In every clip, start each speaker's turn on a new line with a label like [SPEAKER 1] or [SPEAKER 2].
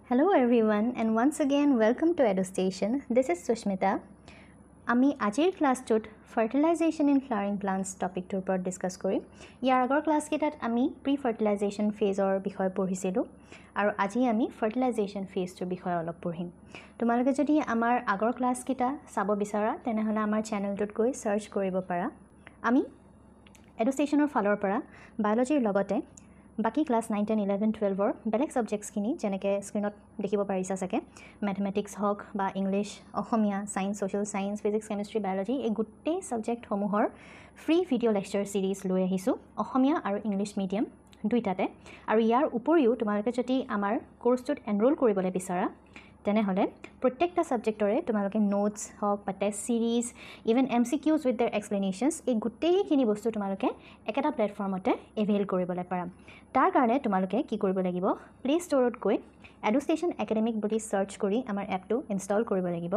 [SPEAKER 1] Hello everyone and once again welcome to EduStation. This is Sushmita. আমি আজিৰ ক্লাছটোত fertilisation in flowering প্লান্টছ টপিকটোৰ ওপৰত discuss কৰিম। ইয়াৰ আগৰ ক্লাছকেইটাত আমি প্ৰি ফাৰ্টিলাইজেশ্যন ফেজৰ বিষয়ে পঢ়িছিলোঁ আৰু আজি আমি ফাৰ্টিলাইজেশ্যন ফেজটোৰ বিষয়ে অলপ পঢ়িম। তোমালোকে যদি আমাৰ আগৰ ক্লাছকেইটা চাব বিচাৰা তেনেহ'লে আমাৰ চেনেলটোত গৈ সাৰ্চ কৰিব পাৰা। আমি এডুকেশ্যনৰ ফালৰ পৰা বায়'লজিৰ লগতে বাকি ক্লাছ 9, 10, 11, 12 বেলেগ সাবজেক্টছখিনি যেনেকৈ স্ক্ৰীনত দেখিব পাৰিছা চাগে মেথমেটিক্স হওক বা English Assamese science social science physics chemistry biology এই গোটেই সাবজেক্টসমূহৰ ফ্ৰী ভিডিঅ' লেকচাৰ সিৰিজ লৈ আহিছোঁ অসমীয়া আৰু ইংলিছ মিডিয়াম দুইটাতে। আৰু ইয়াৰ উপৰিও তোমালোকে যদি আমাৰ কোৰ্সটোত এনৰোল কৰিবলৈ বিচাৰা তেনেহ'লে প্ৰত্যেকটা সাবজেক্টৰে তোমালোকে নোটছ হওক বা test series even MCQs with their explanations এই গোটেইখিনি বস্তু তোমালোকে একেটা প্লেটফৰ্মতে এভেইল কৰিবলৈ পাৰা। তাৰ কাৰণে তোমালোকে কি কৰিব লাগিব, প্লে ষ্ট'ৰত গৈ এডুকেশ্যন একাডেমিক বুলি সাৰ্চ কৰি আমাৰ এপটো ইনষ্টল কৰিব লাগিব।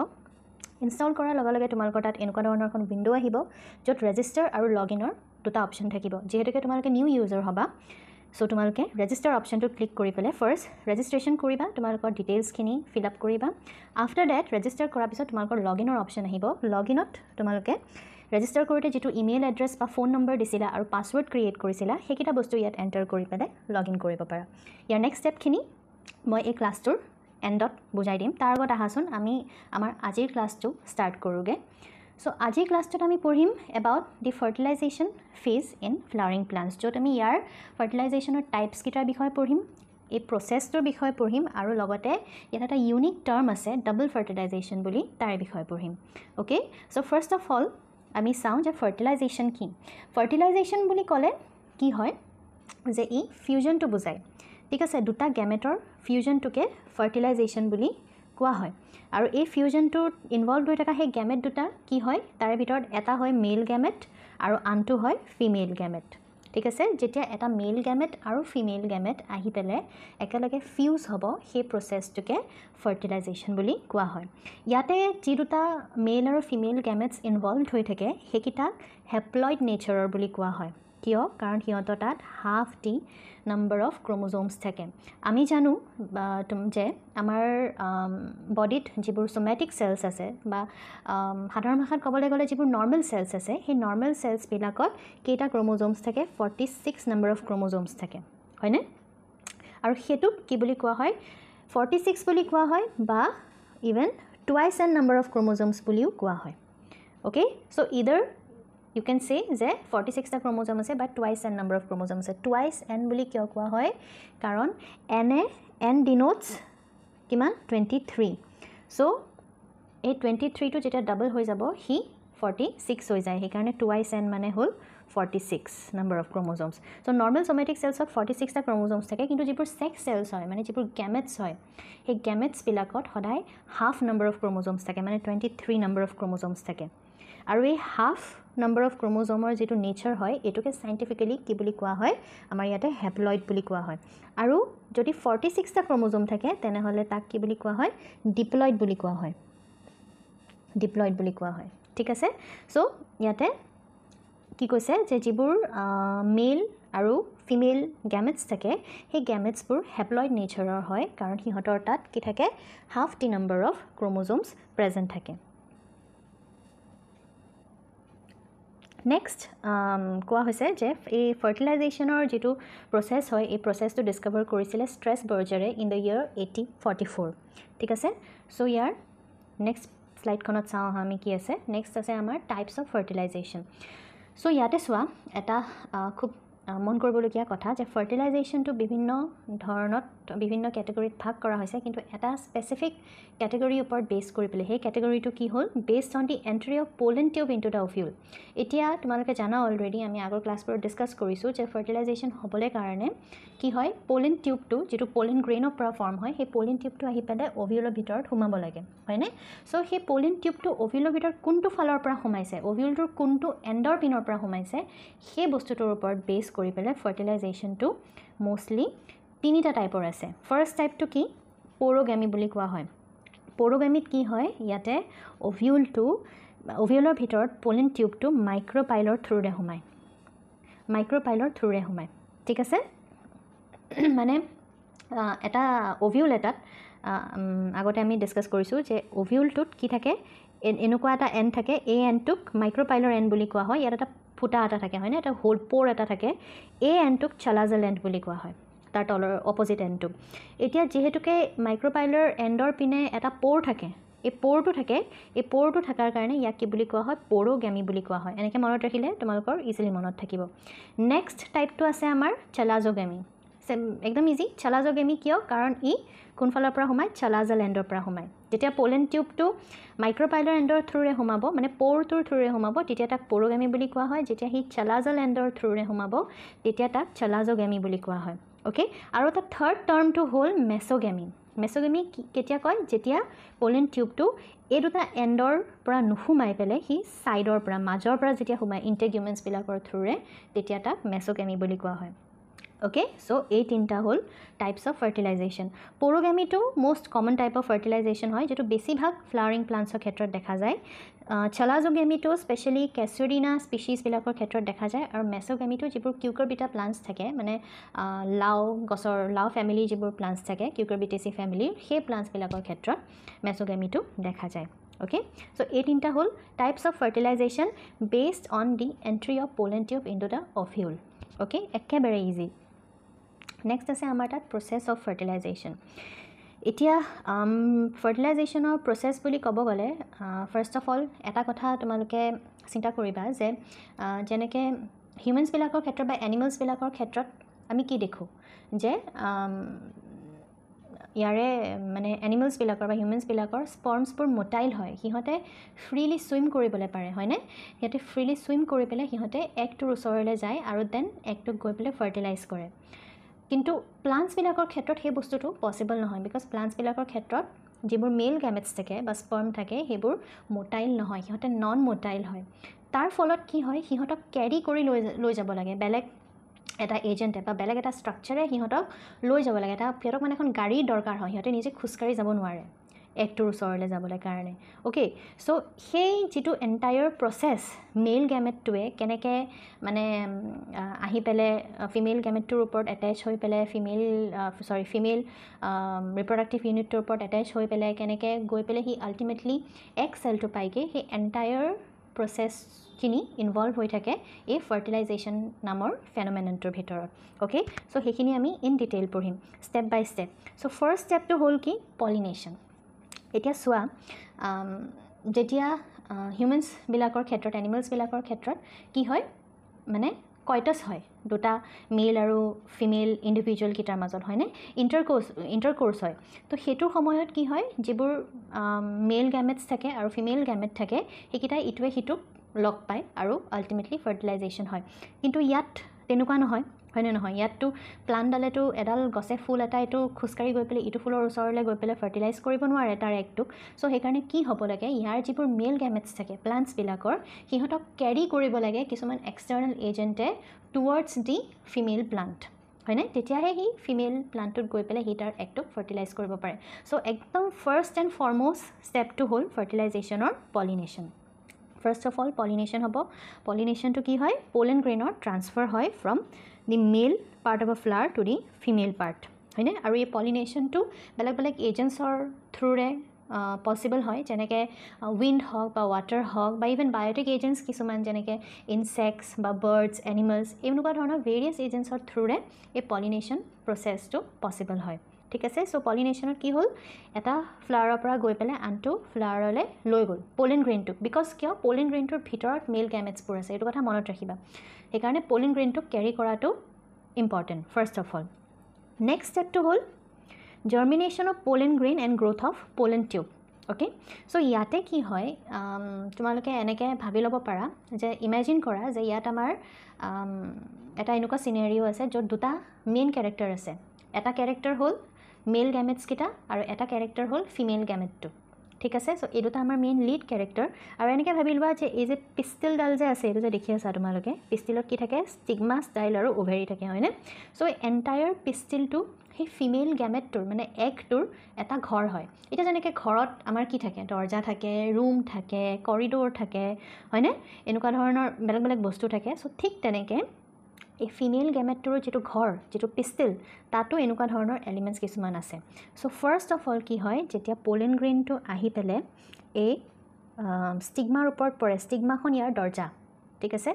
[SPEAKER 1] ইনষ্টল কৰাৰ লগে লগে তোমালোকৰ তাত এনেকুৱা ধৰণৰ এখন উইণ্ড' আহিব য'ত ৰেজিষ্টাৰ আৰু লগইনৰ দুটা অপশ্যন থাকিব। যিহেতুকে তোমালোকে নিউ ইউজাৰ হ'বা সো তোমালোকে ৰেজিষ্টাৰ অপশ্যনটো ক্লিক কৰি পেলাই ফাৰ্ষ্ট ৰেজিষ্ট্ৰেশ্যন কৰিবা, তোমালোকৰ ডিটেইলছখিনি ফিল আপ কৰিবা। আফটাৰ ডেট ৰেজিষ্টাৰ কৰাৰ পিছত তোমালোকৰ লগইনৰ অপশ্যন আহিব। লগইনত তোমালোকে ৰেজিষ্টাৰ কৰোঁতে যিটো ইমেইল এড্ৰেছ বা ফোন নম্বৰ দিছিলা আৰু পাছৱৰ্ড ক্ৰিয়েট কৰিছিলা সেইকেইটা বস্তু ইয়াত এণ্টাৰ কৰি পেলাই লগইন কৰিব পাৰা। ইয়াৰ নেক্সট ষ্টেপখিনি মই এই ক্লাছটোৰ এণ্ডত বুজাই দিম। তাৰ আগত আহাচোন আমি আমাৰ আজিৰ ক্লাছটো ষ্টাৰ্ট কৰোঁগৈ। সো আজিৰ ক্লাছটোত আমি পঢ়িম about the fertilization phase in flowering plants, য'ত আমি ইয়াৰ ফাৰ্টিলাইজেশ্যনৰ টাইপছকেইটাৰ বিষয়ে পঢ়িম, এই প্ৰচেছটোৰ বিষয়ে পঢ়িম আৰু লগতে ইয়াত এটা ইউনিক টাৰ্ম আছে ডাবল ফাৰ্টিলাইজেশ্যন বুলি, তাৰ বিষয়ে পঢ়িম। Okay, so first of all আমি চাওঁ যে ফাৰ্টিলাইজেশ্যন কি। ফাৰ্টিলাইজেশ্যন বুলি ক'লে কি হয় যে ই ফিউজনটো বুজায়। ঠিক আছে, দুটা গেমেটৰ ফিউজনটোকে ফাৰ্টিলাইজেশ্যন বুলি কোৱা হয়। আৰু এই ফিউজনটোত ইনভলভ হৈ থকা সেই গেমেট দুটা কি হয়, তাৰে ভিতৰত এটা হয় মেল গেমেট আৰু আনটো হয় ফিমেল গেমেট। ঠিক আছে, যেতিয়া এটা মেল গেমেট আৰু ফিমেল গেমেট আহি পেলাই একেলগে ফিউজ হ'ব সেই প্ৰচেছটোকে ফাৰ্টিলাইজেশ্যন বুলি কোৱা হয়। ইয়াতে যি দুটা মেল আৰু ফিমেল গেমেটছ ইনভলভ হৈ থাকে সেইকেইটাক হেপ্লইড নেচাৰৰ বুলি কোৱা হয়। কিয়? কাৰণ সিহঁতৰ তাত হাফ দি নাম্বাৰ অফ ক্ৰম'জোমছ থাকে। আমি জানো যে আমাৰ বডিত যিবোৰ সোমেটিক চেলছ আছে বা সাধাৰণ ভাষাত ক'বলৈ গ'লে যিবোৰ নৰ্মেল চেলছ আছে সেই নৰ্মেল চেলছবিলাকত কেইটা ক্ৰম'জোমছ থাকে, 46 নাম্বাৰ অফ ক্ৰম'জোমছ থাকে, হয়নে? আৰু সেইটোক কি বুলি কোৱা হয়, 46 বুলি কোৱা হয় বা even twice n number of chromosomes বুলিও কোৱা হয়। অ'কে, চ' ইদাৰ ইউ কেন চে যে 46টা ক্ৰম'জম আছে বা twice n number of chromosome আছে। টুৱাইচ এন বুলি কিয় কোৱা হয়, কাৰণ এন ডিনোটছ কিমান 23। চ' এই 23টো যেতিয়া ডাবল হৈ যাব সি 46 হৈ যায়, সেইকাৰণে টুৱাইচ এন মানে হ'ল 46 number of chromosomes. So' normal somatic চেলছত 46টা ক্ৰম'জমছ থাকে, কিন্তু যিবোৰ ছেক্স চেলছ হয় মানে যিবোৰ গেমেটছ হয় সেই গেমেটছবিলাকত সদায় হাফ নাম্বাৰ অফ ক্ৰম'জমছ থাকে, মানে 23 নাম্বাৰ অফ ক্ৰম'জমছ থাকে। আৰু এই হাফ নাম্বাৰ অফ ক্ৰম'জমৰ যিটো নেচাৰ হয় এইটোকে চাইণ্টিফিকেলি কি বুলি কোৱা হয়, আমাৰ ইয়াতে হেপ্লইড বুলি কোৱা হয়। আৰু যদি 46টা ক্ৰম'জম থাকে তেনেহ'লে তাক কি বুলি কোৱা হয়, ডিপ্লইড বুলি কোৱা হয়, ডিপ্লইড বুলি কোৱা হয়। ঠিক আছে, চ' ইয়াতে কি কৈছে যে যিবোৰ মেল আৰু ফিমেল গেমেটছ থাকে সেই গেমেটছবোৰ হেপ্লইড নেচাৰৰ হয়, কাৰণ সিহঁতৰ তাত কি থাকে, half the number of ক্ৰম'জমছ present থাকে। নেক্সট কোৱা হৈছে যে এই ফাৰ্টিলাইজেশ্যনৰ যিটো প্ৰচেছ হয় এই প্ৰচেছটো ডিছকভাৰ কৰিছিলে ষ্ট্ৰেছবাৰ্জাৰে ইন দ্য ইয়েৰ 1844। ঠিক আছে, চ' ইয়াৰ নেক্সট শ্লাইডখনত চাওঁ আমি কি আছে। নেক্সট আছে আমাৰ টাইপছ অফ ফাৰ্টিলাইজেশ্যন। চ' ইয়াতে চোৱা এটা খুব মন কৰিবলগীয়া কথা যে ফাৰ্টিলাইজেশ্যনটো বিভিন্ন ধৰণত বিভিন্ন কেটেগৰীত ভাগ কৰা হৈছে, কিন্তু এটা স্পেচিফিক কেটেগৰীৰ ওপৰত বেছ কৰি পেলাই সেই কেটেগৰীটো কি হ'ল, based on the entry of pollen tube into the ovule. এতিয়া তোমালোকে জানা অলৰেডি, আমি আগৰ ক্লাছবোৰত ডিছকাছ কৰিছোঁ যে ফাৰ্টিলাইজেশ্যন হ'বলৈ কাৰণে কি হয়, পলেন টিউবটো যিটো পলেন গ্ৰেইনৰ পৰা ফৰ্ম হয় সেই পলেন টিউবটো আহি পেলাই অভিউলৰ ভিতৰত সোমাব লাগে, হয়নে? চ' সেই পলেন টিউবটো অভিউলৰ ভিতৰত কোনটো ফালৰ পৰা সোমাইছে, অভিউলটোৰ কোনটো এণ্ডৰ পিনৰ পৰা সোমাইছে সেই বস্তুটোৰ ওপৰত বেছ কৰি পেলাই ফাৰ্টিলাইজেশ্যনটো মষ্টলি তিনিটা টাইপৰ আছে। ফাৰ্ষ্ট টাইপটো কি, পৌৰোগেমি বুলি কোৱা হয়। পৌৰোগেমিত কি হয়, ইয়াতে অভিউলৰ ভিতৰত পলেন টিউবটো মাইক্ৰ'পাইলৰ থ্ৰুৰে সোমায়, ঠিক আছে? মানে এটা অভিউল এটাত আগতে আমি ডিছকাছ কৰিছোঁ যে অভিউলটোত কি থাকে এনেকুৱা এটা এণ্ড থাকে এই এণ্ডটোক মাইক্ৰ'পাইলৰ এণ্ড বুলি কোৱা হয় ইয়াত এটা ফুটা এটা থাকে হয়নে এটা হোল প'ৰ এটা থাকে এই এণ্ডটোক চালাজেল এণ্ড বুলি কোৱা হয় তাৰ তলৰ অপজিট এণ্ডটোক এতিয়া যিহেতুকে মাইক্ৰ'পাইলৰ এণ্ডৰ পিনে এটা প'ৰ থাকে এই প'ৰটো থাকে এই প'ৰটো থকাৰ কাৰণে ইয়াক কি বুলি কোৱা হয় প'ৰ'গেমি বুলি কোৱা হয় এনেকৈ মনত ৰাখিলে তোমালোকৰ ইজিলি মনত থাকিব নেক্সট টাইপটো আছে আমাৰ চালাজ'গেমি একদম ইজি চালাজ'গেমি কিয় কাৰণ ই কোনফালৰ পৰা সোমায় চালাজেল এণ্ডৰ পৰা সোমায় যেতিয়া পলেন টিউবটো মাইক্ৰ'পাইলৰ এণ্ডৰ থ্ৰুৰে সোমাব মানে প'ৰটোৰ থ্ৰুৰে সোমাব তেতিয়া তাক প'ৰ'গেমি বুলি কোৱা হয় যেতিয়া সি চালাজেল এণ্ডৰ থ্ৰুৰে সোমাব তেতিয়া তাক চালাজ'গেমি বুলি কোৱা হয় অ'কে আৰু এটা থাৰ্ড টাৰ্মটো হ'ল মেছ'গেমি মেছ'গেমি কেতিয়া কয় যেতিয়া পলেন টিউবটো এই দুটা এণ্ডৰ পৰা নুসুমাই পেলাই সি ছাইডৰ পৰা মাজৰ পৰা যেতিয়া সোমায় ইণ্টেগুমেণ্টছবিলাকৰ থ্ৰুৰে তেতিয়া তাক মেছ'গেমি বুলি কোৱা হয় অ'কে চ' এই তিনিটা হ'ল টাইপছ অফ ফাৰ্টিলাইজেশ্যন প'ৰ'গেমিটো most common type of fertilization হয় যিটো বেছিভাগ ফ্লাৱাৰিং প্লাণ্টছৰ ক্ষেত্ৰত দেখা যায় চালাজ'গেমিটো স্পেচিয়েলি কেছুৰিনা স্পিচিছবিলাকৰ ক্ষেত্ৰত দেখা যায় আৰু মেছ'গেমিটো যিবোৰ কিউকাৰবিটা প্লাণ্টছ থাকে মানে লাও গছৰ লাও ফেমিলি যিবোৰ প্লাণ্টছ থাকে কিউকাৰবিটেচি ফেমিলিৰ সেই প্লাণ্টছবিলাকৰ ক্ষেত্ৰত মেছ'গেমিটো দেখা যায় অ'কে চ' এই তিনিটা হ'ল types of fertilization based on the entry of pollen tube in to the ovule okay একেবাৰে ইজি নেক্সট আছে আমাৰ তাত প্ৰচেছ অফ ফাৰ্টিলাইজেশ্যন এতিয়া ফাৰ্টিলাইজেশ্যনৰ প্ৰচেছ বুলি ক'ব গ'লে ফাৰ্ষ্ট অফ অল এটা কথা তোমালোকে চিন্তা কৰিবা যে যেনেকৈ হিউমেনছবিলাকৰ ক্ষেত্ৰত বা এনিমেলছবিলাকৰ ক্ষেত্ৰত আমি কি দেখোঁ যে ইয়াৰে মানে এনিমেলছবিলাকৰ বা হিউমেনছবিলাকৰ স্পৰ্মছবোৰ মোটাইল হয় সিহঁতে ফ্ৰীলি ছুইম কৰিবলৈ পাৰে হয়নে সিহঁতে ফ্ৰীলি ছুইম কৰি পেলাই সিহঁতে এগটোৰ ওচৰলৈ যায় আৰু দেন এগটোক গৈ পেলাই ফাৰ্টিলাইজ কৰে কিন্তু প্লাণ্টছবিলাকৰ ক্ষেত্ৰত সেই বস্তুটো পচিবল নহয় বিকজ প্লাণ্টছবিলাকৰ ক্ষেত্ৰত যিবোৰ মেল গেমেটছ থাকে বা স্পাৰ্ম থাকে সেইবোৰ মোটাইল নহয় সিহঁতে নন মোটাইল হয় তাৰ ফলত কি হয় সিহঁতক কেৰি কৰি লৈ যাব লাগে বেলেগ এটা এজেণ্টে বা বেলেগ এটা ষ্ট্ৰাকচাৰে সিহঁতক লৈ যাব লাগে সিহঁতক মানে এখন গাড়ীৰ দৰকাৰ হয় সিহঁতে নিজে খোজকাঢ়ি যাব নোৱাৰে এগটোৰ ওচৰলৈ যাবলৈ কাৰণে অ'কে চ' সেই যিটো এণ্টায়াৰ প্ৰচেছ মেল গেমেটটোৱে কেনেকৈ মানে আহি পেলাই ফিমেল গেমেটটোৰ ওপৰত এটেচ হৈ পেলাই ফিমেল ৰিপ্ৰডাক্টিভ ইউনিটটোৰ ওপৰত এটেচ হৈ পেলাই কেনেকৈ গৈ পেলাই সি আল্টিমেটলি এগ চেলটো পায়গৈ সেই এণ্টায়াৰ প্ৰচেছখিনি ইনভলভ হৈ থাকে এই ফাৰ্টিলাইজেশ্যন নামৰ ফেন'মেননটোৰ ভিতৰত অ'কে চ' সেইখিনি আমি ইন ডিটেইল পঢ়িম ষ্টেপ বাই ষ্টেপ চ' ফাৰ্ষ্ট ষ্টেপটো হ'ল কি পলিনেশ্যন এতিয়া চোৱা যেতিয়া হিউমেনছবিলাকৰ ক্ষেত্ৰত এনিমেলছবিলাকৰ ক্ষেত্ৰত কি হয় মানে কয়টাছ হয় দুটা মেল আৰু ফিমেল ইণ্ডিভিজুৱেলকেইটাৰ মাজত হয়নে ইণ্টাৰক'ৰ্ছ হয় তো সেইটোৰ সময়ত কি হয় যিবোৰ মেল গেমেটছ থাকে আৰু ফিমেল গেমেট থাকে সেইকেইটাই ইটোৱে সিটোক লগ পায় আৰু আল্টিমেটলি ফাৰ্টিলাইজেশ্যন হয় কিন্তু ইয়াত তেনেকুৱা নহয় হয়নে নহয় ইয়াততো প্লাণ্টডালেতো এডাল গছে ফুল এটা এইটো খোজকাঢ়ি গৈ পেলাই ইটো ফুলৰ ওচৰলৈ গৈ পেলাই ফাৰ্টিলাইজ কৰিব নোৱাৰে তাৰ এগটোক চ' সেইকাৰণে কি হ'ব লাগে ইয়াৰ যিবোৰ মেল গেমেটছ থাকে প্লাণ্টছবিলাকৰ সিহঁতক কেৰি কৰিব লাগে কিছুমান এক্সটাৰ্নেল এজেণ্টে টুৱাৰ্ডছ দি ফিমেল প্লাণ্ট হয়নে তেতিয়াহে সি ফিমেল প্লাণ্টটোত গৈ পেলাই সি তাৰ এগটোক ফাৰ্টিলাইজ কৰিব পাৰে চ' একদম ফাৰ্ষ্ট এণ্ড ফৰমষ্ট ষ্টেপটো হ'ল ফাৰ্টিলাইজেশ্যনৰ pollination first of all pollination হ'ব পলিনেশ্যনটো কি হয় পলেন গ্ৰেইনৰ ট্ৰান্সফাৰ হয় from the male part of a flower to the female part হয়নে আৰু এই পলিনেশ্যনটো বেলেগ বেলেগ এজেণ্টছৰ থ্ৰুৰে পচিবল হয় যেনেকৈ উইণ্ড হওক বা ৱাটাৰ হওক বা ইভেন বায়'টিক এজেণ্টছ কিছুমান যেনেকৈ ইনছেক্টছ বা বাৰ্ডছ এনিমেলছ এনেকুৱা ধৰণৰ ভেৰিয়াছ এজেণ্টছৰ থ্ৰুৰে এই পলিনেশ্যন প্ৰচেছটো পচিবল হয় ঠিক আছে চ' পলিনেশ্যনত কি হ'ল এটা ফ্লাৱাৰৰ পৰা গৈ পেলাই আনটো ফ্লাৱাৰলৈ লৈ গ'ল পলেন গ্ৰেইনটোক বিকজ কিয় পলেন গ্ৰেইনটোৰ ভিতৰত মেল গেমেটছবোৰ আছে এইটো কথা মনত ৰাখিবা সেইকাৰণে পলেন গ্ৰেইনটোক কেৰি কৰাটো important first of all next ষ্টেপটো হ'ল germination of pollen grain and growth of pollen tube okay so' ইয়াতে কি হয় তোমালোকে এনেকৈ ভাবি ল'ব পাৰা যে ইমেজিন কৰা যে ইয়াত আমাৰ এটা এনেকুৱা চিনেৰিঅ' আছে য'ত দুটা মেইন কেৰেক্টাৰ আছে এটা কেৰেক্টাৰ হ'ল মেল গেমেটছকেইটা আৰু এটা কেৰেক্টাৰ হ'ল ফিমেল গেমেটটো ঠিক আছে চ' এই দুটা আমাৰ মেইন লিড কেৰেক্টাৰ আৰু এনেকৈ ভাবি লোৱা যে এই যে পিষ্টিলডাল যে আছে এইটো যে দেখি আছা তোমালোকে পিষ্টিলত কি থাকে ষ্টিগমা ষ্টাইল আৰু অভেৰি থাকে হয়নে চ' এণ্টায়াৰ পিষ্টিলটো সেই ফিমেল গেমেটটোৰ মানে এগটোৰ এটা ঘৰ হয় এতিয়া যেনেকৈ ঘৰত আমাৰ কি থাকে দৰ্জা থাকে ৰুম থাকে কৰিডৰ থাকে হয়নে এনেকুৱা ধৰণৰ বেলেগ বেলেগ বস্তু থাকে চ' ঠিক তেনেকৈ এই ফিমেল গেমেটটোৰ যেটো ঘৰ যেটো পিষ্টিল তাতো এনেকুৱা ধৰণৰ এলিমেন্টছ কিছুমান আছে সো ফাৰ্স্ট অফ অল কি হয় যেতিয়া পোলেন গ্ৰেইনটো আহি পেলে এই স্টিগমাৰ ওপৰত পৰে স্টিগমাখন ইয়াৰ দৰ্জা ঠিক আছে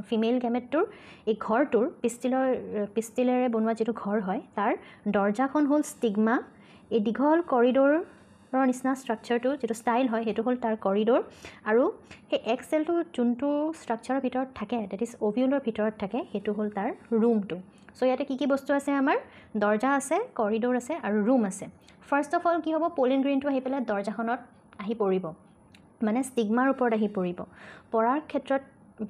[SPEAKER 1] ফিমেল গেমেটটোৰ এই ঘৰটোৰ পিষ্টিলেৰে বনোৱা যেটো ঘৰ হয় তাৰ দৰ্জাখন হ'ল স্টিগমা এই দীঘল কৰিডৰৰ নিচিনা ষ্ট্ৰাকচাৰটো যেটো ষ্টাইল হয় হেতু হ'ল তাৰ কৰিডৰ আৰু সেই এগ সেলটো যোনটো ষ্ট্ৰাকচাৰৰ ভিতৰত থাকে দ্যাট ইজ ওভিউলৰ ভিতৰত থাকে হেতু হ'ল তাৰ ৰুমটো সো ইয়াতে কি বস্তু আছে আমাৰ দৰ্জা আছে কৰিডৰ আছে আৰু ৰুম আছে ফাৰ্স্ট অফ অল কি হ'ব পোলেন গ্ৰেইনটো আহি পেলাই দৰ্জাখনত আহি পৰিব মানে স্টিগমাৰ ওপৰত আহি পৰিব পৰাৰ ক্ষেত্ৰত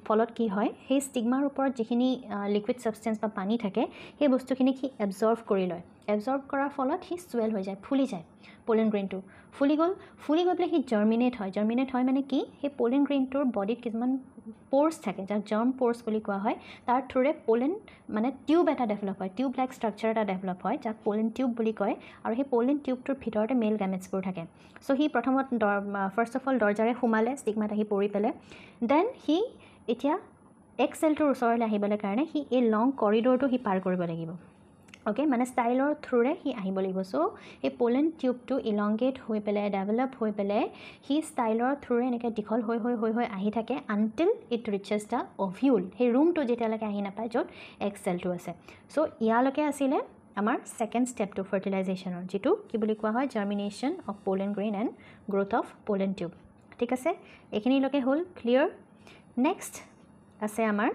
[SPEAKER 1] ফলত কি হয় সেই স্টিগমাৰ ওপৰত যিখিনি লিকুইড সাবস্টেন্স বা পানী থাকে সেই বস্তুখিনি কি এবজৰ্ব কৰি লয় এবজৰ্ব কৰাৰ ফলত হি সুৱেল হৈ যায় ফুলি যায় পোলেন গ্ৰেইনটো ফুলি গৈ পেলাই হি জাৰ্মিনেট হয় মানে কি সেই পোলেন গ্ৰেইনটোৰ বডিত কিছুমান পোৰ্স থাকে যাক জাৰ্ম পোৰ্স বুলি কোৱা হয় তাৰ থ্ৰুৰে পোলেন মানে টিউব এটা ডেভেলপ হয় টিউব লাইক ষ্ট্ৰাকচাৰ এটা ডেভেলপ হয় যাক পোলেন টিউব বুলি কয় আৰু সেই পোলেন টিউবটোৰ ভিতৰতে মেল গেমেটছবোৰ থাকে সো হি প্ৰথমত ফাৰ্স্ট অফ অল দৰ্জাৰে সোমালে স্টিগমাত আহি পৰি পেলে দেন হি এতিয়া এগ সেলটোৰ ওচৰলৈ আহিবলৈ কাৰণে হি এই লং কৰিডৰটো হি পাৰ কৰিব লাগিব ওকে মানে ষ্টাইলৰ থ্ৰুৰে হি আহিব লাগিব সো এই পোলেন টিউবটো ইলংগেট হৈ পেলে ডেভেলপ হৈ পেলে হি ষ্টাইলৰ থ্ৰুৰে এনেকৈ দীঘল হৈ আহি থাকে আনটিল ইট ৰিচেছ দ্য অভিউল সেই ৰুমটো যেতিয়ালৈকে আহি নাপায় য'ত এগ সেলটো আছে সো ইয়ালৈকে আছিলে আমাৰ সেকেন্ড ষ্টেপটো ফাৰ্টিলাইজেশ্যনৰ যেটো কি বুলি কোৱা হয় germination of pollen grain and growth of pollen tube ঠিক আছে এইখিনিলৈকে হ'ল ক্লিয়াৰ নেক্সট আছে আমাৰ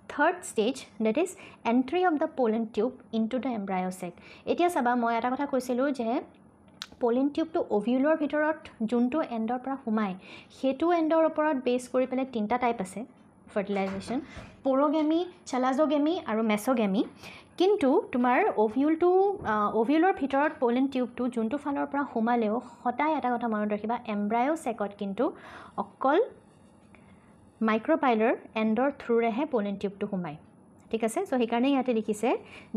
[SPEAKER 1] third stage that is entry of the pollen tube into the embryo sac এতিয়া চাবা মই এটা কথা কৈছিলো যে পোলেন টিউবটো ওভিউলৰ ভিতৰত যোনটো এণ্ডৰ পৰা সোমায় হেতু এণ্ডৰ ওপৰত বেছ কৰি পেলে তিনটা টাইপ আছে ফাৰ্টিলাইজেশ্যন পোৰোগেমি চেলাজোগেমি আৰু মেছোগেমি কিন্তু তোমাৰ ওভিউলৰ ভিতৰত পোলেন টিউবটো যোনটো ফালৰ পৰা সোমালেও হঠাই এটা কথা মনত ৰাখিবা এম্ব্ৰায়ো সেকত কিন্তু অকল মাইক্ৰোপাইলাৰ এণ্ডৰ থ্ৰুৰেহে পোলেন টিউবটো সোমায় ঠিক আছে সো সেইকাৰণে ইয়াতে লিখিছে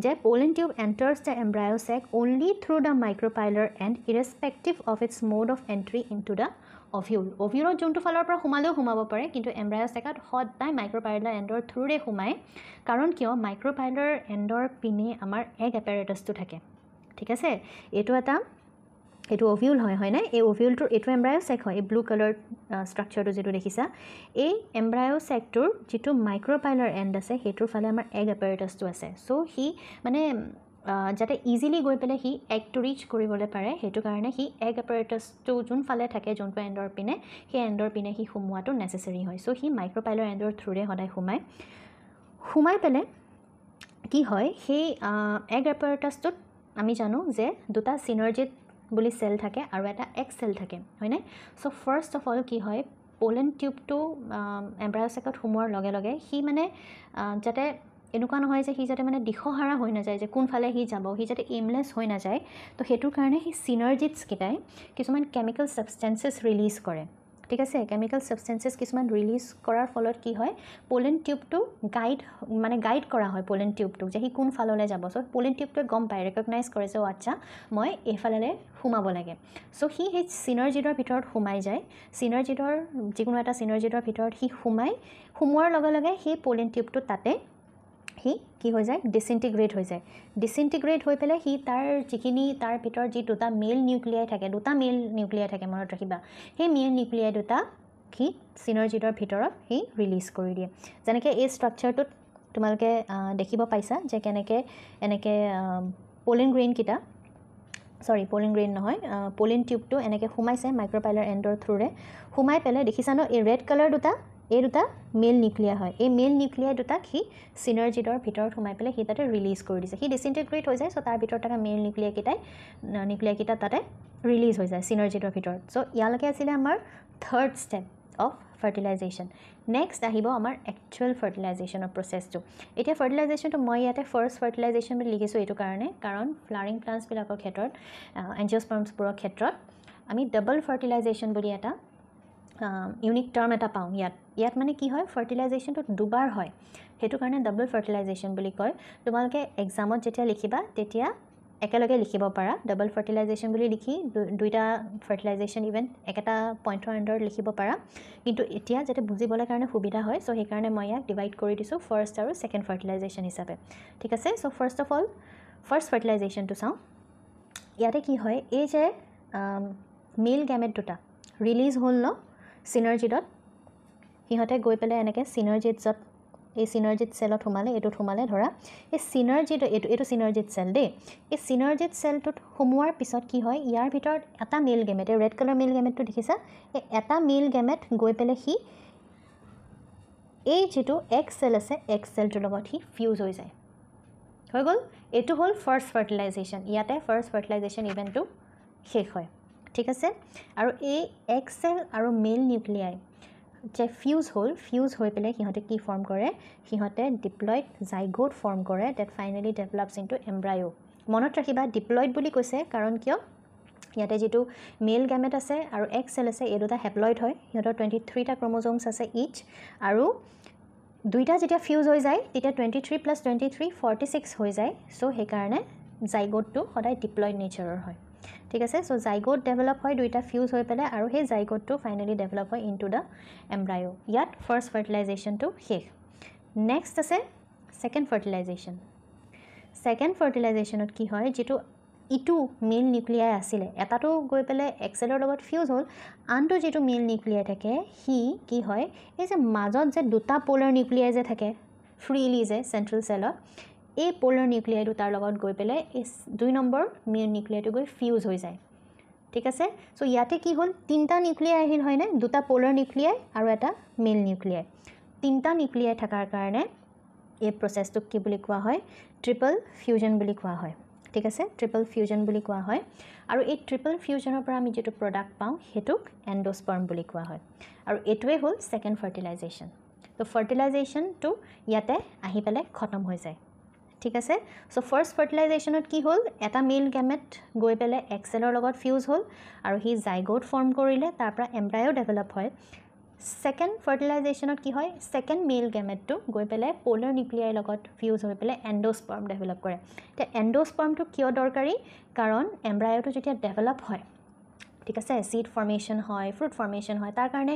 [SPEAKER 1] যে pollen tube enters the embryo sac only through the micropylar and irrespective of its mode of entry into the ওভিউলত যোনটো ফালৰ পৰা সোমালেও সোমাব পাৰে কিন্তু এম্ব্ৰায়ো সেকত সদায় মাইক্ৰোপাইলাৰ এণ্ডৰ থ্ৰুৰে সোমায় কাৰণ কিয় মাইক্ৰোপাইলাৰ এণ্ডৰ পিনে আমাৰ এগ এপাৰেটাছটো থাকে ঠিক আছে এইটো ওভিউল হয় না এই ওভিউলটোৰ এইটো এম্ব্ৰায়ো সেক হয় এই ব্লু কালাৰ ষ্ট্ৰাকচাৰটো যেটো দেখিছা এই এম্ব্ৰায়ো সেকটোৰ যেটো মাইক্ৰোপাইলাৰ এণ্ড আছে হেতুৰ ফালে আমাৰ এগ এপাৰেটাছটো আছে সো হি মানে যাতে ইজিলি গৈ পেলে হি এগটো ৰিচ কৰিবলৈ পাৰে হেতু কাৰণে হি এগ এপাৰেটাছটো যোন ফালে থাকে যোনটো এণ্ডৰ পিনে সেই এণ্ডৰ পিনে হি সোমোৱাটো নেসেসাৰী হয় সো হি মাইক্ৰোপাইলাৰ এণ্ডৰ থ্ৰুৰে সদায় সোমাই পেলে কি হয় সেই এগ এপাৰেটাছটোত আমি জানো যে দুটা সিনাৰ্জিট বুলি সেল থাকে আৰু এটা এগ সেল থাকে হয়নে সো ফাৰ্স্ট অফ অল কি হয় পোলেন টিউবটো এম্ব্ৰায়ো সেকত সোমোৱাৰ লগে লগে হি মানে যাতে এনেকুৱা নহয় যে হি যাতে মানে দিশহাৰা হৈ নাযায় যে কোনফালে হি যাব হি যাতে এইমলেছ হৈ নাযায় তো হেতুৰ কাৰণে হি সিনাৰ্জিটছ কেইটাই কিছুমান কেমিকেল সাবষ্টেন্সেছ ৰিলিজ কৰে ঠিক আছে কেমিকেল সাবষ্টেন্সেছ কিছুমান ৰিলিজ কৰাৰ ফলত কি হয় পোলেন টিউবটো গাইড কৰা হয় পোলেন টিউবটোক যে হি কোন ফাললৈ যাব সো পোলেন টিউবটোৱে গম পায় ৰেকগনাইজ কৰে যে আচ্ছা মই এইফালে সোমাব লাগে সো হি সেই সিনাৰ্জিডৰ ভিতৰত সোমাই যায় সিনাৰ্জিডৰ যিকোনো এটা সিনাৰ্জিডৰ ভিতৰত হি সোমোৱাৰ লগে লগে সেই পোলেন টিউবটো তাতে হি কি হৈ যায় ডিসইন্টিগ্ৰেট হৈ পেলাই হি তাৰ ভিতৰত যি দুটা মেল নিউক্লিয়াই থাকে মনত ৰাখিবা সেই মেল নিউক্লিয়াই দুটা হি সিনাৰ্জিডৰ ভিতৰত হি ৰিলিজ কৰি দিয়ে যেনেকৈ এই ষ্ট্ৰাকচাৰটোত তোমালোকে দেখিব পাইছা যে কেনেকৈ এনেকৈ পোলেন গ্ৰেইন নহয় পোলেন টিউবটো এনেকৈ সোমাইছে মাইক্ৰোপাইলাৰ এণ্ডৰ থ্ৰুৰে সোমাই পেলাই দেখিছা ন এই ৰেড কালাৰ এই দুটা মেল নিউক্লিয়াই হয় এই মেল নিউক্লিয়াই দুটাক হি সিনাৰ্জিডৰ ভিতৰত সোমাই পেলাই হি তাতে ৰিলিজ কৰি দিছে হি ডিসইন্টিগ্ৰেট হৈ যায় সো তাৰ ভিতৰত থকা মেল নিউক্লিয়াইকেইটা তাতে ৰিলিজ হৈ যায় সিনাৰ্জিডৰ ভিতৰত সো ইয়ালৈকে আছিলে আমাৰ third step of fertilisation next আহিব আমাৰ একচুৱেল ফাৰ্টিলাইজেশ্যনৰ প্ৰচেছটো এতিয়া ফাৰ্টিলাইজেশ্যনটো মই ইয়াতে ফাৰ্ষ্ট ফাৰ্টিলাইজেশ্যন বুলি লিখিছোঁ এইটো কাৰণ ফ্লাৱাৰিং প্লাণ্টছবিলাকৰ ক্ষেত্ৰত এঞ্জিঅস্পাৰ্মছবোৰৰ ক্ষেত্ৰত আমি ডাবল ফাৰ্টিলাইজেশ্যন বুলি এটা ইউনিক টাৰ্ম এটা পাওঁ ইয়াত মানে কি হয় ফাৰ্টিলাইজেশ্যনটো দুবাৰ হয় হেতু কাৰণে ডাবল ফাৰ্টিলাইজেশ্যন বুলি কয় তোমালোকে এক্সামত যেতিয়া লিখিবা তেতিয়া একেলগে লিখিব পাৰা ডাবল ফাৰ্টিলাইজেশ্যন বুলি লিখি দুইটা ফাৰ্টিলাইজেশ্যন ইভেণ্ট একেটা পইণ্টৰ আণ্ডাৰত লিখিব পাৰা কিন্তু এতিয়া যাতে বুজিবলৈ কাৰণে সুবিধা হয় চ' সেইকাৰণে মই ইয়াক ডিভাইড কৰি দিছোঁ ফাৰ্ষ্ট আৰু ছেকেণ্ড ফাৰ্টিলাইজেশ্যন হিচাপে ঠিক আছে চ' ফাৰ্ষ্ট অফ অল ফাৰ্ষ্ট ফাৰ্টিলাইজেশ্যনটো চাওঁ ইয়াতে কি হয় এই যে মেল গেমেট দুটা ৰিলিজ হ'ল ন চিনাৰ্জিডত সিহঁতে গৈ পেলাই এনেকৈ চিনাৰ্জিডছত এই চিনাৰ্জিড চেলত সোমালে এইটোত সোমালে ধৰা এই চিনাৰ্জিড এইটো চিনাৰ্জিড চেল দেই এই চিনাৰ্জিড চেলটোত সোমোৱাৰ পিছত কি হয় ইয়াৰ ভিতৰত এটা মেল গেমেট এই ৰেড কালাৰ মেল গেমেটটো দেখিছা এই এটা মেল গেমেট গৈ পেলাই সি এই যিটো এক্স চেল আছে এক্স চেলটোৰ লগত সি ফিউজ হৈ যায় হৈ গ'ল এইটো হ'ল ফাৰ্ষ্ট ফাৰ্টিলাইজেশ্যন ইয়াতে ফাৰ্ষ্ট ফাৰ্টিলাইজেশ্যন ইভেণ্টটো শেষ হয় ঠিক আছে আৰু এই এক্স চেল আৰু মেল নিউক্লিয়াই যে ফিউজ হৈ পেলাই সিহঁতে কি ফৰ্ম কৰে সিহঁতে ডিপ্লয়েড জাইগোট ফৰ্ম কৰে ডেট ফাইনেলি ডেভেলপছ ইনটু এম্ব্ৰায়ো মনত ৰাখিবা ডিপ্লয়েড বুলি কৈছে কাৰণ কিয় ইয়াতে যিটো মেল গেমেট আছে আৰু এক্স চেল আছে এই দুটা হেপ্লয়েড হয় সিহঁতৰ 23টা ক্ৰমোজোমছ আছে ইচ আৰু দুইটা যেতিয়া ফিউজ হৈ যায় তেতিয়া 23 + 23 46 হৈ যায় চ' সেইকাৰণে জাইগোটটো সদায় ডিপ্লয়েড নেচাৰৰ হয় ঠিক আছে চ' জাইগোট ডেভেলপ হয় দুইটা ফিউজ হৈ পেলাই আৰু সেই জাইগোটটো ফাইনেলি ডেভেলপ হয় ইনটু দ্য এম্ব্ৰায়ো ইয়াত ফাৰ্ষ্ট ফাৰ্টিলাইজেশ্যনটো শেষ নেক্সট আছে ছেকেণ্ড ফাৰ্টিলাইজেশ্যনত কি হয় যিটো ইটো মেল নিউক্লিয়াই আছিলে এটাটো গৈ পেলাই এক্সেলৰ লগত ফিউজ হ'ল আনটো যিটো মেল নিউক্লিয়াই থাকে সি কি হয় এই যে মাজত যে দুটা প'লাৰ নিউক্লিয়াই যে থাকে ফ্ৰীলি যে চেণ্ট্ৰেল চেলত এই প'লাৰ নিউক্লিয়াইটো তাৰ লগত গৈ পেলাই এই 2 নম্বৰ মেল নিউক্লিয়াইটো গৈ ফিউজ হৈ যায় ঠিক আছে চ' ইয়াতে কি হ'ল তিনিটা নিউক্লিয়াই আহিল হয়নে দুটা প'লাৰ নিউক্লিয়াই আৰু এটা মেল নিউক্লিয়াই তিনিটা নিউক্লিয়াই থকাৰ কাৰণে এই প্ৰচেছটোক কি বুলি কোৱা হয় ট্ৰিপল ফিউজন বুলি কোৱা হয় ঠিক আছে ট্ৰিপল ফিউজন বুলি কোৱা হয় আৰু এই ট্ৰিপল ফিউজনৰ পৰা আমি যেটো প্ৰডাক্ট পাওঁ হেতুক এন্ডোস্পাৰ্ম বুলি কোৱা হয় আৰু এটোৱে হ'ল সেকেন্ড ফাৰ্টিলাইজেশ্যন তো ফাৰ্টিলাইজেশ্যনটো ইয়াতে আহি পেলে খতম হৈ যায় ঠিক আছে সো ফাৰ্স্ট ফাৰ্টিলাইজেশ্যনত কি হ'ল এটা মেল গেমেট গৈ পেলে এক্সেলৰ লগত ফিউজ হ'ল আৰু হি জাইগোট ফৰ্ম কৰিলে তাৰ পৰা এম্ব্ৰায়ো ডেভেলপ হয় সেকেন্ড ফাৰ্টিলাইজেশ্যনত কি হয় সেকেন্ড মেল গেমেটটো গৈ পেলে পোলাৰ নিউক্লিয়াৰ লগত ফিউজ হৈ পেলে এন্ডোস্পাৰ্ম ডেভেলপ কৰে তে এন্ডোস্পাৰ্মটো কিয় দৰকাৰী কাৰণ এম্ব্ৰায়োটো যেতিয়া ডেভেলপ হয় ঠিক আছে সিড ফৰ্মেশন হয় ফ্ৰুট ফৰ্মেশন হয় তাৰ কাৰণে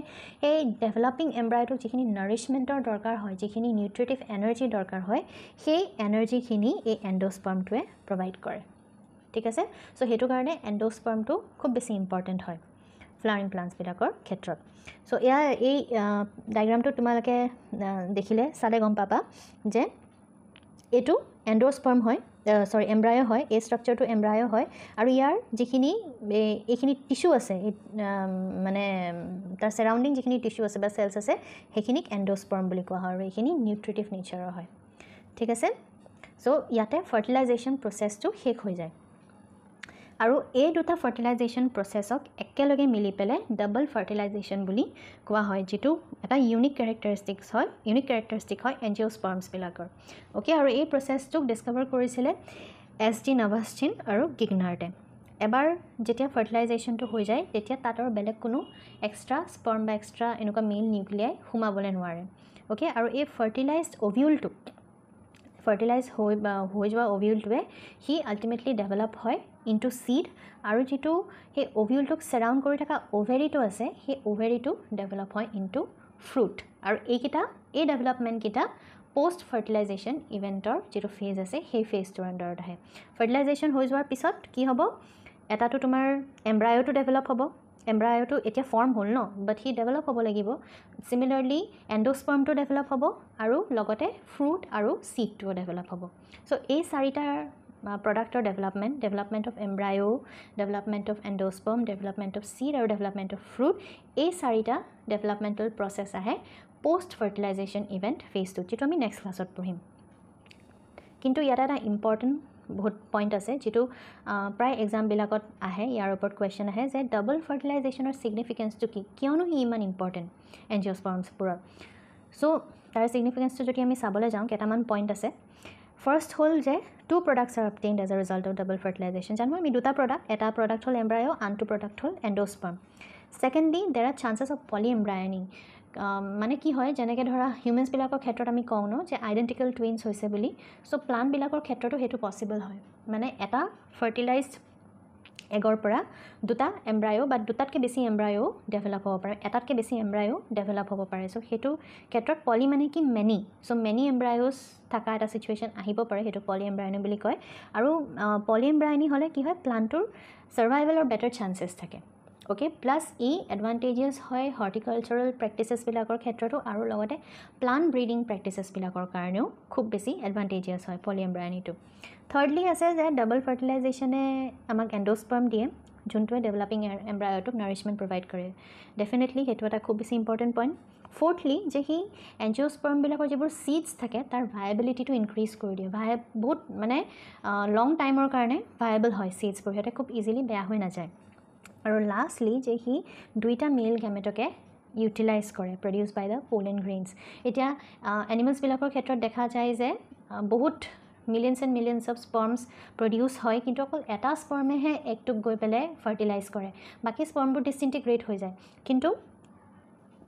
[SPEAKER 1] এই ডেভেলপিং এম্ব্ৰায়োটো যিখিনি নাৰিশমেন্টৰ দৰকাৰ হয় যিখিনি নিউট্ৰিটিভ এনাৰ্জি দৰকাৰ হয় সেই এনাৰ্জিখিনি এই এন্ডোস্পাৰ্মটোৱে প্ৰভাইড কৰে ঠিক আছে সো হেতু কাৰণে এন্ডোস্পাৰ্মটো খুব বেছি ইম্পৰ্টেন্ট হয় ফ্লাৱাৰিং প্লান্টছ বিলাকৰ ক্ষেত্ৰত সো এয়া এই ডায়াগ্ৰামটো তোমালোকে দেখিলে চালে গম পাবা যে এটো এন্ডোস্পাৰ্ম হয় সৰি এম্ব্ৰায়ো হয় এই স্ট্ৰাকচাৰটো এম্ব্ৰায়ো হয় আৰু ইয়াৰ যিখিনি এইখিনি টিস্যু আছে মানে তাৰ সাৰাউন্ডিং যিখিনি টিস্যু আছে বা সেলস আছে সেইখিনিক এন্ডোস্পাৰ্ম বুলি কোৱা হয় আৰু এইখিনি নিউট্ৰিটিভ নেচাৰৰ হয় ঠিক আছে সো ইয়াতে ফাৰ্টিলাইজেশ্যন প্ৰসেছটো শেষ হৈ যায় আৰু এই দুটা ফাৰ্টিলাইজেশ্যন প্ৰসেছক একেলগে মিলি পেলে ডাবল ফাৰ্টিলাইজেশ্যন বুলি কোৱা হয় যেটো এটা ইউনিক ক্যাৰেক্টাৰিষ্টিক হয় এঞ্জিওস্পাৰ্মছ বিলাকৰ ওকে আৰু এই প্ৰসেছটোক ডিস্কভাৰ কৰিছিলে এছ.জি. নভাস্কিন আৰু গিগনাৰ্ডে এবাৰ যেতিয়া ফাৰ্টিলাইজেশ্যনটো হৈ যায় তেতিয়া তাতৰ বেলেগ কোনো এক্সট্ৰা স্পাৰ্ম বা এক্সট্ৰা এনেকুৱা মেল নিউক্লিয়াই সোমাবলৈ নোৱাৰে ওকে আৰু এই ফাৰ্টিলাইজড ওভিউলটো ফাৰ্টিলাইজ হৈ যোৱা ওভিউলটোৱে হি আল্টিমেটলি ডেভেলপ হয় ইনটু সিড আৰু যেটো হে ওভিউলটোক সাৰাউন্ড কৰি থকা ওভেৰিটো আছে হে ওভেৰিটো ডেভেলপ হয় ইনটু ফ্ৰুট আৰু এই ডেভেলপমেন্ট কিটা পোষ্ট ফাৰ্টিলাইজেশ্যন ইভেন্টৰ যেটো ফেজ আছে সেই ফেজটোৰ আন্ডাৰত আহে ফাৰ্টিলাইজেশ্যন হৈ যোৱাৰ পিছত কি হ'ব এটাটো তোমাৰ এম্ব্ৰায়োটো ডেভেলপ হ'ব এম্ব্ৰায়োটো এতিয়া ফৰ্ম হ'ল ন বাট হি ডেভেলপ হ'ব লাগিব সিমিলাৰলি এন্ডোস্পাৰ্মটো ডেভেলপ হ'ব আৰু লগতে ফ্ৰুট আৰু সিডটো ডেভেলপ হ'ব সো এই চাৰিটা প্ৰডাক্টৰ development of embryo development of endosperm development of seed আৰু ডেভেলপমেন্ট অফ ফ্ৰুট এই চাৰিটা ডেভেলপমেন্টাল প্ৰসেছ আহে পোষ্ট ফাৰ্টিলাইজেশ্যন ইভেন্ট ফেজটো যেটো আমি নেক্সট ক্লাছত পঢ়িম কিন্তু ইয়াত এটা ইম্পৰ্টেন্ট বহুত পইণ্ট আছে যেটো প্ৰায় এক্সাম বিলাকত আহে ইয়াৰ ওপৰত কোৱেশ্চন আহে যে ডাবল ফাৰ্টিলাইজেশ্যনৰ সিগনিফিকেন্সটো কি কিয়নো ই ইমান ইম্পৰ্টেন্ট এঞ্জিওস্পাৰ্মছপুৰৰ সো তাৰ সিগনিফিকেন্সটো যদি আমি চাবলৈ যাওঁ কেটামান পইণ্ট আছে ফাৰ্স্ট হ'ল যে two products are obtained as a result of double fertilization জানো আমি দুটা প্ৰডাক্ট এটা প্ৰডাক্ট হ'ল এম্ব্ৰায়ো আনটো প্ৰডাক্ট হ'ল এন্ডোস্পাৰ্ম সেকেন্ডলি দেৰ আৰ চান্সেছ অফ পলিএম্ব্ৰায়নি মানে কি হয় যেনেকৈ ধৰা হিউমেন্সবিলাকৰ ক্ষেত্ৰত আমি কওঁ ন যে আইডেণ্টিকেল টুইনছ হৈছে বুলি চ' প্লাণ্টবিলাকৰ ক্ষেত্ৰতো সেইটো পচিবল হয় মানে এটা ফাৰ্টিলাইজড এগৰ পৰা দুটা এম্ব্ৰায়ো বা দুটাতকৈ বেছি এম্ব্ৰায়ো ডেভেলপ হ'ব পাৰে এটাতকৈ বেছি এম্ব্ৰায়ো ডেভেলপ হ'ব পাৰে চ' সেইটো ক্ষেত্ৰত পলি মানে কি মেনি চ' মেনি এম্ব্ৰায়'জ থকা এটা ছিটুৱেশ্যন আহিব পাৰে সেইটো পলি এম্ব্ৰায়নি বুলি কয় আৰু পলি এম্ব্ৰায়নি হ'লে কি হয় প্লাণ্টটোৰ ছাৰ্ভাইভেলৰ বেটাৰ চান্সেছ থাকে অ'কে প্লাছ ই এডভান্টেজেছ হয় হৰ্টিকালচাৰেল প্ৰেক্টিচেছবিলাকৰ ক্ষেত্ৰতো আৰু লগতে প্লাণ্ট ব্ৰিডিং প্ৰেক্টিচেছবিলাকৰ কাৰণেও খুব বেছি এডভান্টেজিয়াছ হয় পলি এম্ব্ৰায়নিটো থাৰ্ডলি আছে যে ডাবল ফাৰ্টিলাইজেশ্যনে আমাক এণ্ডোস্পাৰ্ম দিয়ে যোনটোৱে ডেভেলপিং এম্ব্ৰায়টোক নাৰিছমেণ্ট প্ৰভাইড কৰে ডেফিনেটলি সেইটো এটা খুব বেছি ইম্পৰ্টেণ্ট পইণ্ট ফ'ৰ্থলি যে সি এনজিঅ'স্পাৰ্মবিলাকৰ যিবোৰ ছিডছ থাকে তাৰ ভায়েবিলিটিটো ইনক্ৰিজ কৰি দিয়ে বহুত মানে লং টাইমৰ কাৰণে ভায়েবল হয় ছিডছবোৰ সিহঁতে খুব ইজিলি বেয়া হৈ নাযায় আৰু লাষ্টলি যে সি দুইটা মেল গেমেটকে ইউটিলাইজ কৰে produce by the pollen grains এতিয়া এনিমেলছবিলাকৰ ক্ষেত্ৰত দেখা যায় যে বহুত millions and millions of sperms produce হয় কিন্তু অকল এটা স্পাৰ্মেহে এগটোক গৈ পেলাই ফাৰ্টিলাইজ কৰে বাকী স্পাৰ্মবোৰ ডিছইণ্টিগ্ৰেট হৈ যায় কিন্তু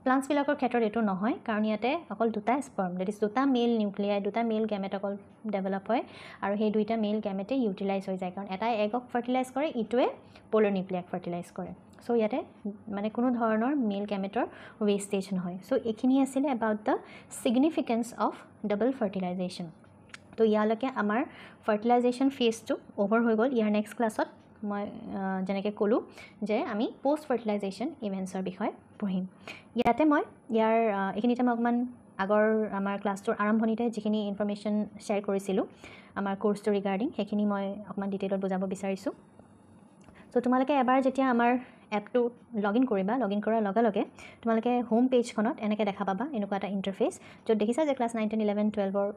[SPEAKER 1] প্লাণ্টছবিলাকৰ ক্ষেত্ৰত এইটো নহয় কাৰণ ইয়াতে অকল দুটা স্পাৰ্ম ডেট ইজ দুটা মেল নিউক্লিয়াই দুটা মেল গেমেট অকল ডেভেলপ হয় আৰু সেই দুইটা মেল গেমেটে ইউটিলাইজ হৈ যায় কাৰণ এটাই এগক ফাৰ্টিলাইজ কৰে ইটোৱে প'লাৰ নিউক্লিয়াক ফাৰ্টিলাইজ কৰে চ' ইয়াতে মানে কোনো ধৰণৰ মেল গেমেটৰ ৱেষ্টেজ নহয় চ' এইখিনি আছিলে about the significance of double fertilisation তো ইয়ালৈকে আমাৰ ফাৰ্টিলাইজেশ্যন ফেজটো অ'ভাৰ হৈ গ'ল ইয়াৰ নেক্সট ক্লাছত মই যেনেকৈ ক'লোঁ যে আমি পষ্ট ফাৰ্টিলাইজেশ্যন ইভেণ্টছৰ বিষয়ে পঢ়িম ইয়াতে মই এইখিনিতে মই অকণমান আগৰ আমাৰ ক্লাছটোৰ আৰম্ভণিতে যিখিনি ইনফৰ্মেশ্যন শ্বেয়াৰ কৰিছিলোঁ আমাৰ কোৰ্চটো ৰিগাৰ্ডিং সেইখিনি মই অকণমান ডিটেইলত বুজাব বিচাৰিছোঁ চ' তোমালোকে এবাৰ যেতিয়া আমাৰ এপটো লগ ইন কৰিবা লগ ইন কৰাৰ লগে লগে তোমালোকে হোম পেজখনত এনেকৈ দেখা পাবা এনেকুৱা এটা ইণ্টাৰফেচ য'ত দেখিছা যে ক্লাছ 9, 10, 11, 12ৰ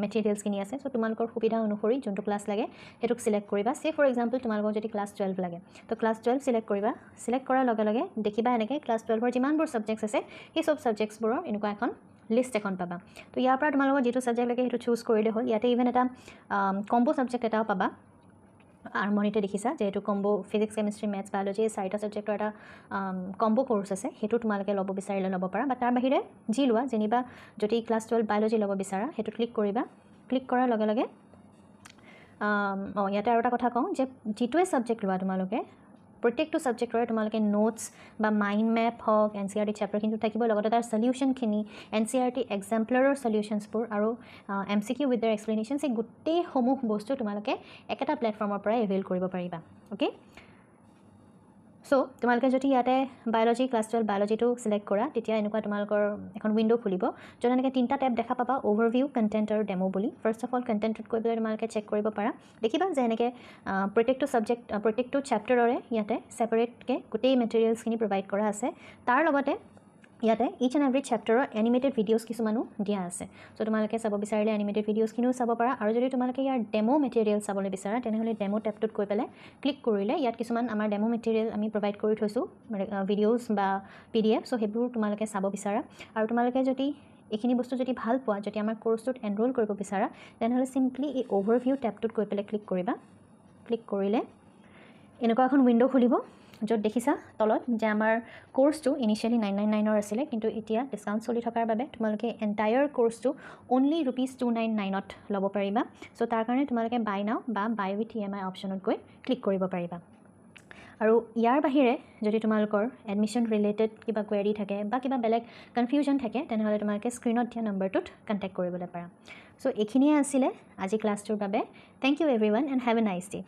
[SPEAKER 1] মেটেৰিয়েলছখিনি আছে চ' তোমালোকৰ সুবিধা অনুসৰি যোনটো ক্লাছ লাগে সেইটোক চিলেক্ট কৰিবা চে ফৰ এক্সাম্পল তোমালোকৰ যদি ক্লাছ 12 লাগে তো ক্লাছ 12 চিলেক্ট কৰিবা চিলেক্ট কৰাৰ লগে লগে দেখিবা এনেকৈ ক্লাছ 12ৰ যিমানবোৰ ছাবজেক্টছ আছে সেই চব ছাবজেক্টছবোৰৰ এনেকুৱা এখন লিষ্ট এখন পাবা তো ইয়াৰ পৰা তোমালোকৰ যিটো ছাবজেক্ট লাগে সেইটো চুজ কৰিলে হ'ল ইয়াতে ইভেন এটা কম্বো ছাবজেক্ট এটাও পাবা আৰম্ভণিতে দেখিছা যে এইটো combo physics chemistry maths biology এই চাৰিটা ছাবজেক্টৰ এটা কম্বো কোৰ্চ আছে সেইটো তোমালোকে ল'ব বিচাৰিলে ল'ব পাৰা বা তাৰ বাহিৰে যি লোৱা যেনিবা যদি ক্লাছ 12 বায়'লজি ল'ব বিচাৰা সেইটো ক্লিক কৰিবা ক্লিক কৰাৰ লগে লগে ইয়াতে আৰু এটা কথা কওঁ যে যিটোৱে ছাবজেক্ট লোৱা তোমালোকে প্ৰত্যেকটো ছাবজেক্টৰে তোমালোকে নোটছ বা মাইণ্ড মেপ হওক NCERT চেপ্টাৰখিনি থাকিব লগতে তাৰ সলিউশ্যনখিনি NCERT এক্সাম্পলাৰৰ সলিউশ্যনছবোৰ আৰু MCQ উইথ দেয়াৰ এক্সপ্লেনেশ্যনছ এই গোটেইসমূহ বস্তু তোমালোকে একেটা প্লেটফৰ্মৰ পৰাই এভেইল কৰিব পাৰিবা অ'কে চ' তোমালোকে যদি ইয়াতে বায়'লজি ক্লাছ 12 বায়'লজিটো চিলেক্ট কৰা তেতিয়া এনেকুৱা তোমালোকৰ এখন উইণ্ড' খুলিব য'ত এনেকৈ তিনিটা টেব দেখা পাবা অ'ভাৰভিউ কণ্টেণ্ট আৰু ডেমো বুলি ফাৰ্ষ্ট অফ অল কণ্টেণ্টত গৈ পেলাই তোমালোকে চেক কৰিব পাৰা দেখিবা যে এনেকৈ প্ৰত্যেকটো চেপ্টাৰৰে ইয়াতে ছেপাৰেটকৈ গোটেই মেটেৰিয়েলছখিনি প্ৰভাইড কৰা আছে তাৰ লগতে ইয়াতে ইচ এণ্ড এভৰি চেপ্টাৰৰ এনিমেটেড ভিডিঅ'ছ কিছুমানো দিয়া আছে চ' তোমালোকে চাব বিচাৰিলে এনিমেটেড ভিডিঅ'ছখিনিও চাব পাৰা আৰু যদি তোমালোকে ইয়াৰ ডেমো মেটেৰিয়েল চাবলৈ বিচাৰা তেনেহ'লে ডেমো টেবটোত গৈ পেলাই ক্লিক কৰিলে ইয়াত কিছুমান আমাৰ ডেমো মেটেৰিয়েল আমি প্ৰভাইড কৰি থৈছোঁ ভিডিঅ'ছ বা PDF চ' সেইবোৰ তোমালোকে চাব বিচাৰা আৰু তোমালোকে যদি এইখিনি বস্তু যদি ভাল পোৱা যদি আমাৰ কোৰ্চটোত এনৰোল কৰিব বিচাৰা তেনেহ'লে চিম্পলি এই অ'ভাৰভিউ টেবটোত গৈ পেলাই ক্লিক কৰিবা ক্লিক কৰিলে এনেকুৱা এখন উইণ্ড' খুলিব য'ত দেখিছা তলত যে আমাৰ কোৰ্চটো ইনিচিয়েলি 999ৰ আছিলে কিন্তু এতিয়া ডিছকাউণ্ট চলি থকাৰ বাবে তোমালোকে এণ্টায়াৰ কোৰ্চটো অনলি ₹299ত ল'ব পাৰিবা চ' তাৰ কাৰণে তোমালোকে বাই নাও বা বাই উইথ EMI অপশ্যনত গৈ ক্লিক কৰিব পাৰিবা আৰু ইয়াৰ বাহিৰে যদি তোমালোকৰ এডমিশ্যন ৰিলেটেড কিবা কুৱেৰি থাকে বা কিবা বেলেগ কনফিউজন থাকে তেনেহ'লে তোমালোকে স্ক্ৰীণত দিয়া নম্বৰটোত কণ্টেক্ট কৰিবলৈ পাৰা চ' এইখিনিয়ে আছিলে আজি ক্লাছটোৰ বাবে thank you everyone and have a nice day